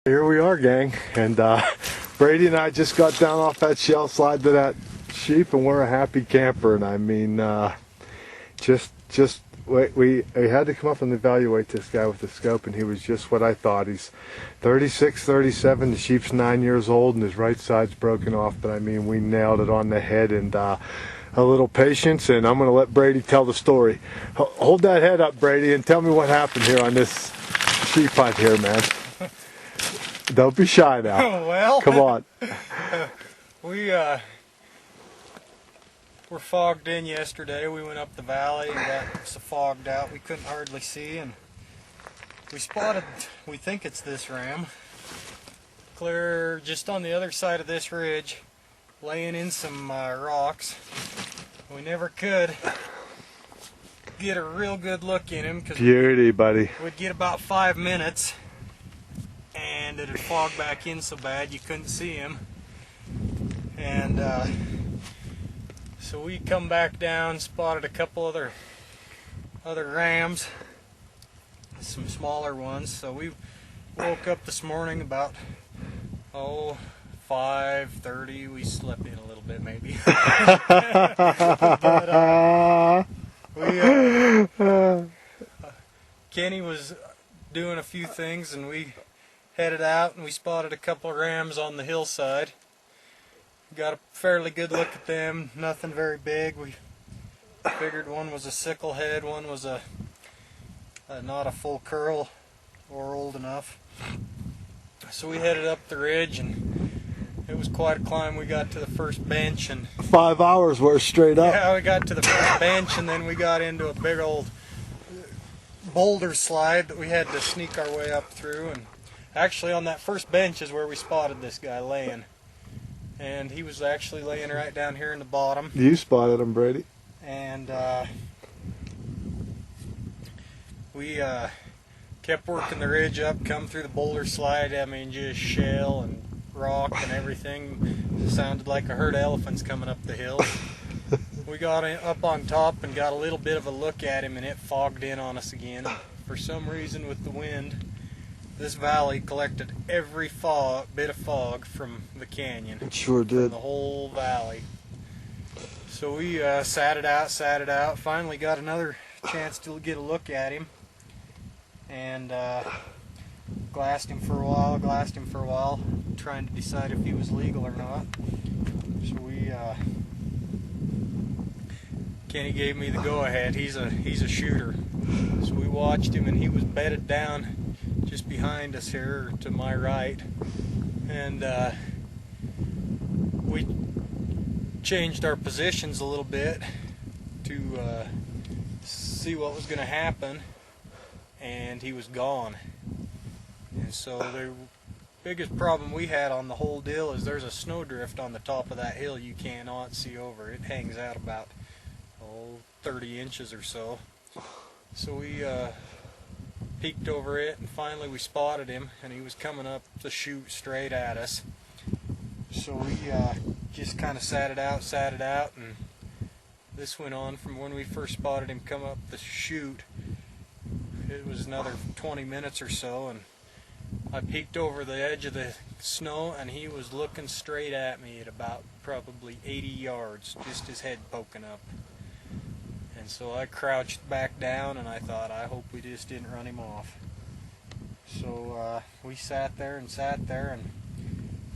Here we are, gang, and Brady and I just got down off that shell slide to that sheep, and we're a happy camper. And I mean, we had to come up and evaluate this guy with the scope, and he was just what I thought. He's 36, 37. The sheep's 9 years old, and his right side's broken off. But I mean, we nailed it on the head, and a little patience, and I'm going to let Brady tell the story. Hold that head up, Brady, and tell me what happened here on this sheep hunt here, man. Don't be shy now. Well, come on. We were fogged in yesterday. We went up the valley and got so fogged out we couldn't hardly see, and we spotted, we think it's this ram, clear just on the other side of this ridge, laying in some rocks. We never could get a real good look in him because Beauty, buddy. we'd get about 5 minutes and it'd fog back in so bad you couldn't see him. And so we come back down, spotted a couple other rams, some smaller ones. So we woke up this morning about 5:30. We slept in a little bit maybe. But, Kenny was doing a few things, and we headed out and we spotted a couple of rams on the hillside. Got a fairly good look at them, nothing very big. We figured one was a sickle head, one was a not a full curl or old enough. So we headed up the ridge, and it was quite a climb. We got to the first bench, and 5 hours worth straight up. yeah, we got to the first bench, and then we got into a big old boulder slide that we had to sneak our way up through. And actually on that first bench is where we spotted this guy laying. And he was actually laying right down here in the bottom. You spotted him, Brady. And we kept working the ridge up, come through the boulder slide. I mean, just shell and rock and everything. It sounded like a herd of elephants coming up the hill. We got up on top and got a little bit of a look at him, and it fogged in on us again. For some reason with the wind, this valley collected every bit of fog from the canyon. It sure did. From the whole valley. So we sat it out, finally got another chance to get a look at him, and glassed him for a while, trying to decide if he was legal or not. So Kenny gave me the go-ahead. He's a shooter. So we watched him, and he was bedded down just behind us here to my right, and we changed our positions a little bit to see what was going to happen, and he was gone. And so the biggest problem we had on the whole deal is there's a snowdrift on the top of that hill you cannot see over. It hangs out about 30 inches or so. So we peeked over it, and finally we spotted him, and he was coming up the chute straight at us. So we just kind of sat it out, and this went on from when we first spotted him come up the chute. It was another 20 minutes or so, and I peeked over the edge of the snow, and he was looking straight at me at about probably 80 yards, just his head poking up. And so I crouched back down, and I thought, I hope we just didn't run him off. So we sat there, and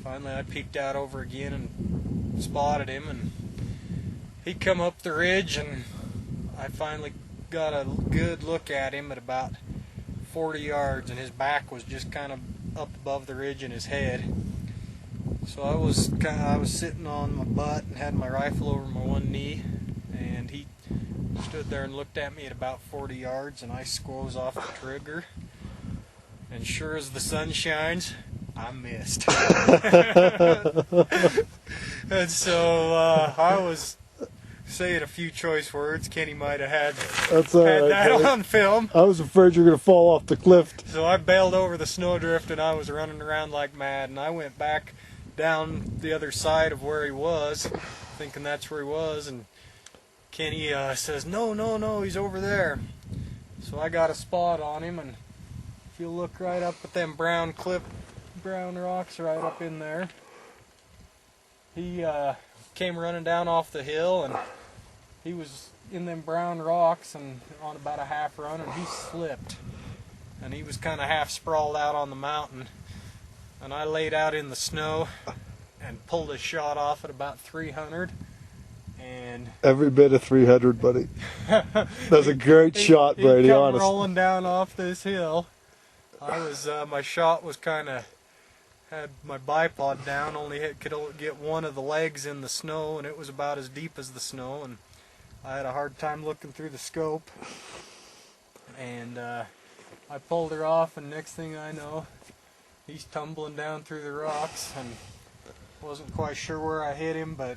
finally I peeked out over again and spotted him, and he come up the ridge, and I finally got a good look at him at about 40 yards, and his back was just kind of up above the ridge in his head. So I was sitting on my butt and had my rifle over my one knee, and he stood there and looked at me at about 40 yards, and I squoze off the trigger, and sure as the sun shines, I missed. And so I was saying a few choice words. Kenny might have had that on film. I was afraid you were going to fall off the cliff. So I bailed over the snowdrift, and I was running around like mad, and I went back down the other side of where he was, thinking that's where he was, and Kenny says, no, he's over there. So I got a spot on him, and if you look right up at them brown cliff big brown rocks right up in there. He came running down off the hill, and he was in them brown rocks and on about a half run, and he slipped. And he was kind of half sprawled out on the mountain. And I laid out in the snow and pulled a shot off at about 300. And every bit of 300, buddy. That's a great shot, Brady. He come honest. rolling down off this hill. I was my shot was kind of had my bipod down. Could only get one of the legs in the snow, and it was about as deep as the snow. And I had a hard time looking through the scope. And I pulled her off, and next thing I know, he's tumbling down through the rocks, and wasn't quite sure where I hit him, but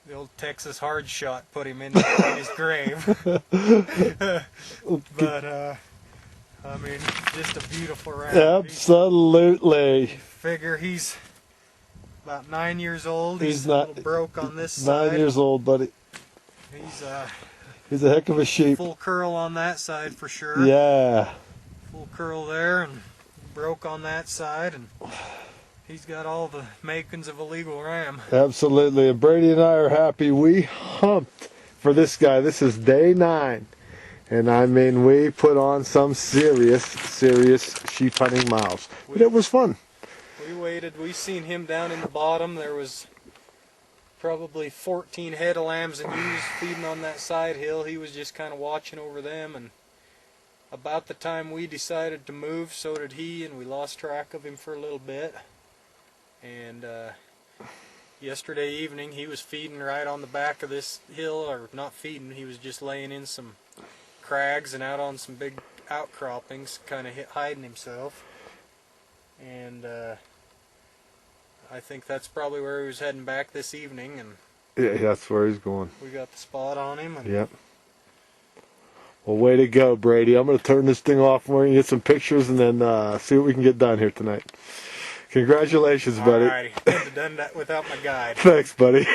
the old Texas hard shot put him in his grave. But I mean, just a beautiful round. Absolutely. Figure he's about 9 years old. He's a little broke on this side. 9 years old, buddy. He's a heck of a sheep. Full curl on that side for sure. Yeah. Full curl there, and broke on that side, and he's got all the makings of a legal ram. Absolutely. And Brady and I are happy. We humped for this guy. This is day 9. And I mean, we put on some serious sheep hunting miles. But it was fun. We waited. We seen him down in the bottom. There was probably 14 head of lambs and ewes feeding on that side hill. He was just kind of watching over them, and about the time we decided to move, so did he, and we lost track of him for a little bit. And yesterday evening he was feeding right on the back of this hill, or not feeding, he was just laying in some crags and out on some big outcroppings, kind of hiding himself. And I think that's probably where he was heading back this evening, and yeah, that's where he's going. we got the spot on him. And yep. Well, way to go, Brady. I'm going to turn this thing off and we're going to get some pictures and then see what we can get done here tonight. Congratulations, buddy. Alrighty, couldn't have done that without my guide. Thanks, buddy.